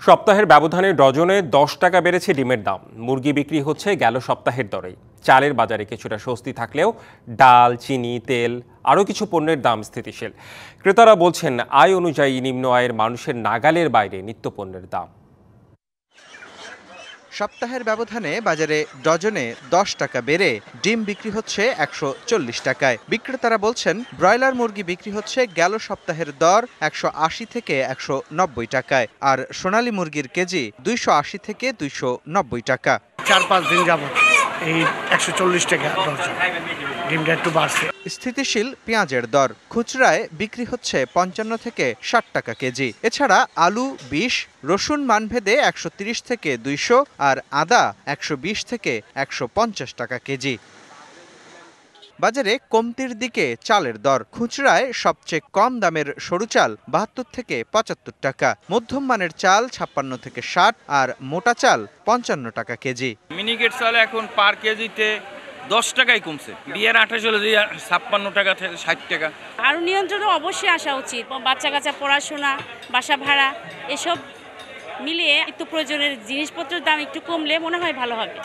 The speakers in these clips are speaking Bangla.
সপ্তাহের ব্যবধানে ডজনে 10 টাকা বেড়েছে ডিমের দাম। মুরগি বিক্রি হচ্ছে গেল সপ্তাহের দরেই। চালের বাজারে কিছুটা স্বস্তি থাকলেও ডাল, চিনি, তেল আরও কিছু পণ্যের দাম স্থিতিশীল। ক্রেতারা বলছেন আয় অনুযায়ী নিম্ন আয়ের মানুষের নাগালের বাইরে নিত্যপণ্যের দাম। সপ্তাহের ব্যবধানে বাজারে ডজনে 10 টাকা বেড়ে ডিম বিক্রি হচ্ছে 140 টাকায়। বিক্রেতারা বলছেন ব্রয়লার মুরগি বিক্রি হচ্ছে গেল সপ্তাহের দর 180 থেকে 190 টাকায়, আর সোনালী মুরগির কেজি 280 থেকে 290 টাকা। 4-5 দিন যাবত এই 140 টাকা দরজা, ডিমটা একটু বাড়ছে। স্থিতিশীল পেঁয়াজের দর খুচরায় বিক্রি হচ্ছে 55 থেকে 60 টাকা কেজি। এছাড়া আলু 20, রসুন মানভেদে 130 থেকে 200, আর আদা 120 থেকে 150 টাকা কেজি। বাজারে কমতির দিকে চালের দর। খুচরায় সবচেয়ে কম দামের সরু চাল 72 থেকে 75 টাকা, মধ্যম মানের চাল 56 থেকে 60, আর মোটা চাল 55 টাকা কেজি। মিনিকেট চাল এখন পার কেজিতে 10 টাকাই কমছে। বিয়ের 28 হলে 56 টাকা থেকে 60 টাকা। আরও নিয়ন্ত্রণে অবশ্যই আসা উচিত। বাচ্চা কাচ্চা পড়াশোনা, বাসা ভাড়া এসব মিলিয়ে একটু প্রয়োজনের জিনিসপত্রের দাম একটু কমলে মনে হয় ভালো হবে।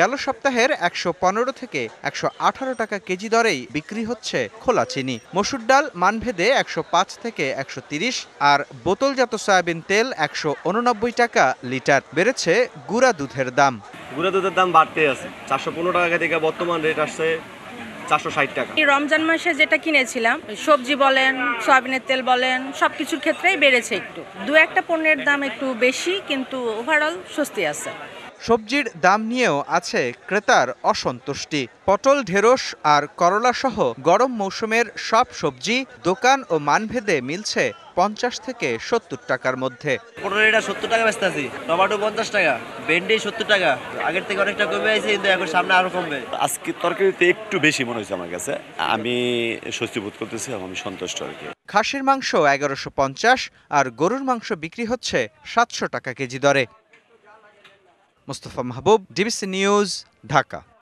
গেল সপ্তাহের 115 থেকে 118 টাকা কেজি দরেই বিক্রি হচ্ছে খোলা চিনি। মসুর ডাল মানভেদে 105 থেকে 130, আর বোতলজাত সয়াবিন তেল 189 টাকা লিটার। বেড়েছে গুঁড়া দুধের দাম। গুঁড়া দুধের দাম বাড়তে আছে, 415 টাকা থেকে বর্তমান রেট আসছে 460 টাকা। রমজান মাসে যেটা কিনেছিলাম, সবজি বলেন, সয়াবিনের তেল বলেন, সবকিছুর ক্ষেত্রেই বেড়েছে একটু। দু একটা পণ্যের দাম একটু বেশি, কিন্তু ওভারঅল স্বস্তি আছে। সবজির দাম নিয়েও আছে ক্রেতার অসন্তুষ্টি। পটল, ঢেঁড়স আর করলা সহ গরম মৌসুমের সব সবজি দোকান ও মানভেদে মিলছে 50 থেকে 70 টাকার মধ্যে। পটল এটা 70 টাকা বেচতে আছি, টমেটো 50 টাকা, ভেন্ডি 70 টাকা। আগের থেকে অনেকটা কমে আছে, কিন্তু এখন সামনে আরো কমবে। আজকে তরকারিতে একটু বেশি মনে হয়েছে আমার কাছে। আমি স্বস্তি বোধ করতেছি, আমি সন্তুষ্ট আর কি। খাসির মাংস 1150 আর গরুর মাংস বিক্রি হচ্ছে 700 টাকা কেজি দরে। মোস্তফা মাহবুব, ডিবিসি নিউজ, ঢাকা।